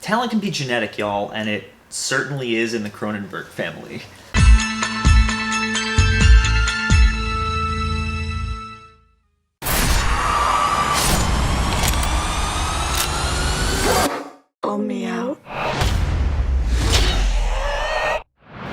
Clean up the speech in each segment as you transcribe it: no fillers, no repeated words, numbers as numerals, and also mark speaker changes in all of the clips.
Speaker 1: Talent can be genetic, y'all, and it certainly is in the Cronenberg family.
Speaker 2: Me out.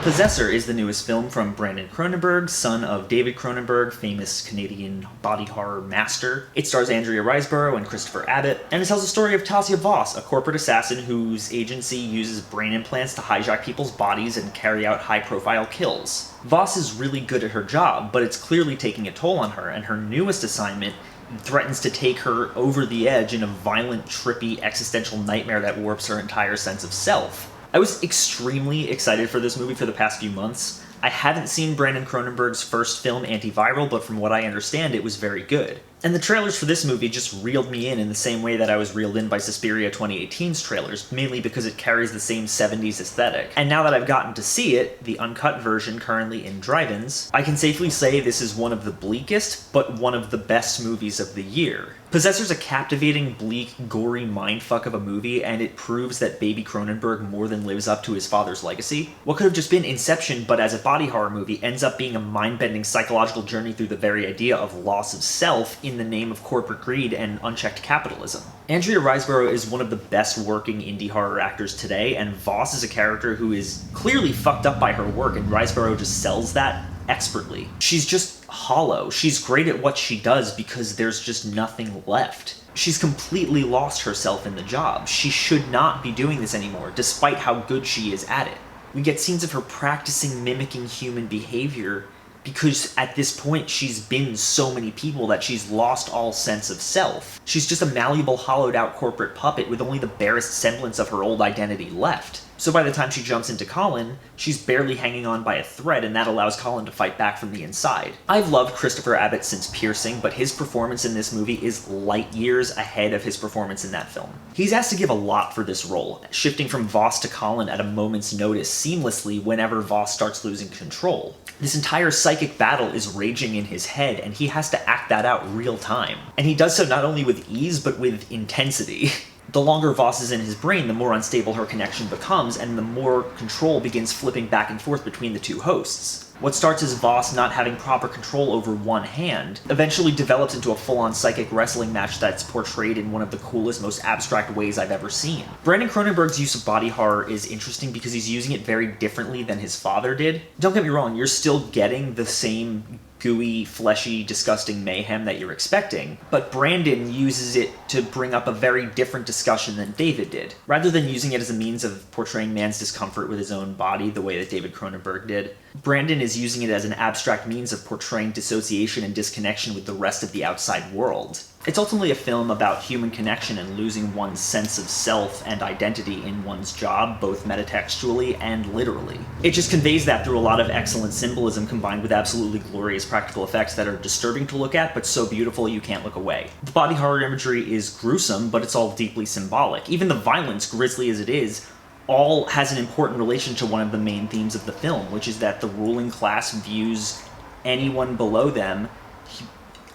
Speaker 1: Possessor is the newest film from Brandon Cronenberg, son of David Cronenberg, famous Canadian body horror master. It stars Andrea Riseborough and Christopher Abbott, and it tells the story of Tasia Voss, a corporate assassin whose agency uses brain implants to hijack people's bodies and carry out high-profile kills. Voss is really good at her job, but it's clearly taking a toll on her, and her newest assignment threatens to take her over the edge in a violent, trippy, existential nightmare that warps her entire sense of self. I was extremely excited for this movie for the past few months. I haven't seen Brandon Cronenberg's first film, Antiviral, but from what I understand, it was very good. And the trailers for this movie just reeled me in the same way that I was reeled in by Suspiria 2018's trailers, mainly because it carries the same 70s aesthetic. And now that I've gotten to see it, the uncut version currently in drive-ins, I can safely say this is one of the bleakest, but one of the best movies of the year. Possessor's a captivating, bleak, gory mindfuck of a movie, and it proves that baby Cronenberg more than lives up to his father's legacy. What could have just been Inception, but as a body horror movie, ends up being a mind-bending psychological journey through the very idea of loss of self in the name of corporate greed and unchecked capitalism. Andrea Riseborough is one of the best working indie horror actors today, and Voss is a character who is clearly fucked up by her work, and Riseborough just sells that expertly. She's just hollow. She's great at what she does because there's just nothing left. She's completely lost herself in the job. She should not be doing this anymore, despite how good she is at it. We get scenes of her practicing mimicking human behavior because at this point she's been so many people that she's lost all sense of self. She's just a malleable, hollowed out corporate puppet with only the barest semblance of her old identity left. So by the time she jumps into Colin, she's barely hanging on by a thread, and that allows Colin to fight back from the inside. I've loved Christopher Abbott since Piercing, but his performance in this movie is light years ahead of his performance in that film. He's asked to give a lot for this role, shifting from Voss to Colin at a moment's notice seamlessly whenever Voss starts losing control. This entire psychic battle is raging in his head, and he has to act that out real time. And he does so not only with ease, but with intensity. The longer Voss is in his brain, the more unstable her connection becomes, and the more control begins flipping back and forth between the two hosts. What starts as Voss not having proper control over one hand eventually develops into a full-on psychic wrestling match that's portrayed in one of the coolest, most abstract ways I've ever seen. Brandon Cronenberg's use of body horror is interesting because he's using it very differently than his father did. Don't get me wrong, you're still getting the same gooey, fleshy, disgusting mayhem that you're expecting, but Brandon uses it to bring up a very different discussion than David did. Rather than using it as a means of portraying man's discomfort with his own body the way that David Cronenberg did, Brandon is using it as an abstract means of portraying dissociation and disconnection with the rest of the outside world. It's ultimately a film about human connection and losing one's sense of self and identity in one's job, both metatextually and literally. It just conveys that through a lot of excellent symbolism combined with absolutely glorious practical effects that are disturbing to look at, but so beautiful you can't look away. The body horror imagery is gruesome, but it's all deeply symbolic. Even the violence, grisly as it is, all has an important relation to one of the main themes of the film, which is that the ruling class views anyone below them,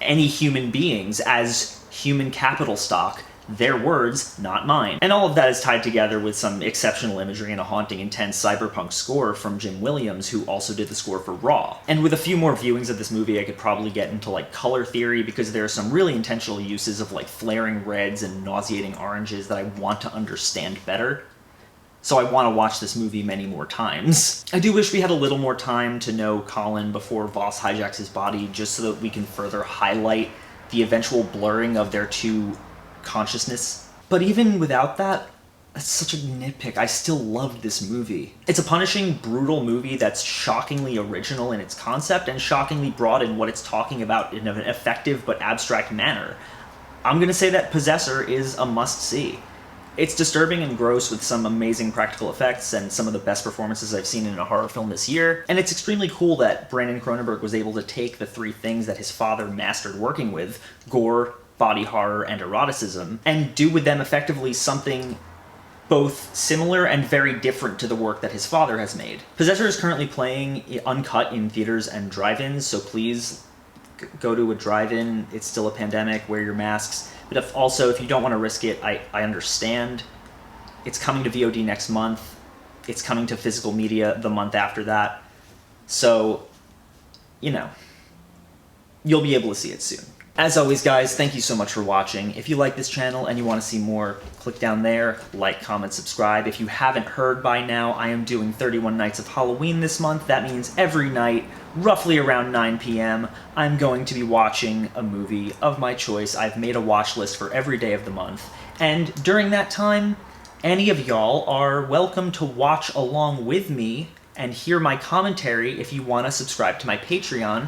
Speaker 1: any human beings, as human capital stock, their words, not mine. And all of that is tied together with some exceptional imagery and a haunting, intense cyberpunk score from Jim Williams, who also did the score for Raw. And with a few more viewings of this movie, I could probably get into like color theory, because there are some really intentional uses of like flaring reds and nauseating oranges that I want to understand better. So I want to watch this movie many more times. I do wish we had a little more time to know Colin before Voss hijacks his body, just so that we can further highlight the eventual blurring of their two consciousness. But even without that, that's such a nitpick. I still loved this movie. It's a punishing, brutal movie that's shockingly original in its concept and shockingly broad in what it's talking about in an effective but abstract manner. I'm gonna say that Possessor is a must-see. It's disturbing and gross with some amazing practical effects and some of the best performances I've seen in a horror film this year, and it's extremely cool that Brandon Cronenberg was able to take the three things that his father mastered working with, gore, body horror, and eroticism, and do with them effectively something both similar and very different to the work that his father has made. Possessor is currently playing uncut in theaters and drive-ins, so please go to a drive-in. It's still a pandemic, wear your masks. But if you don't want to risk it, I understand. It's coming to VOD next month. It's coming to physical media the month after that. So, you know, you'll be able to see it soon. As always, guys, thank you so much for watching. If you like this channel and you want to see more, click down there, like, comment, subscribe. If you haven't heard by now, I am doing 31 Nights of Halloween this month. That means every night, roughly around 9 p.m., I'm going to be watching a movie of my choice. I've made a watch list for every day of the month. And during that time, any of y'all are welcome to watch along with me and hear my commentary if you want to subscribe to my Patreon.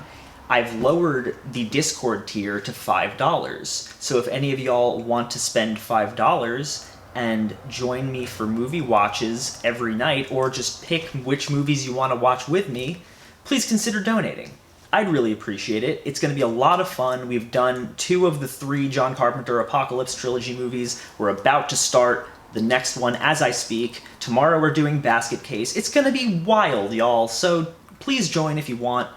Speaker 1: I've lowered the Discord tier to $5. So if any of y'all want to spend $5 and join me for movie watches every night, or just pick which movies you want to watch with me, please consider donating. I'd really appreciate it. It's going to be a lot of fun. We've done 2 of the 3 John Carpenter Apocalypse Trilogy movies. We're about to start the next one as I speak. Tomorrow we're doing Basket Case. It's going to be wild, y'all, so please join if you want.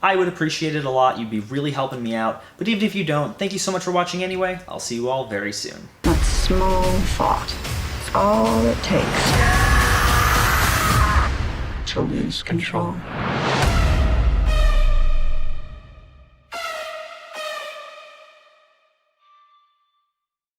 Speaker 1: I would appreciate it a lot. You'd be really helping me out. But even if you don't, thank you so much for watching anyway. I'll see you all very soon.
Speaker 2: That small thought. It's all it takes to lose control.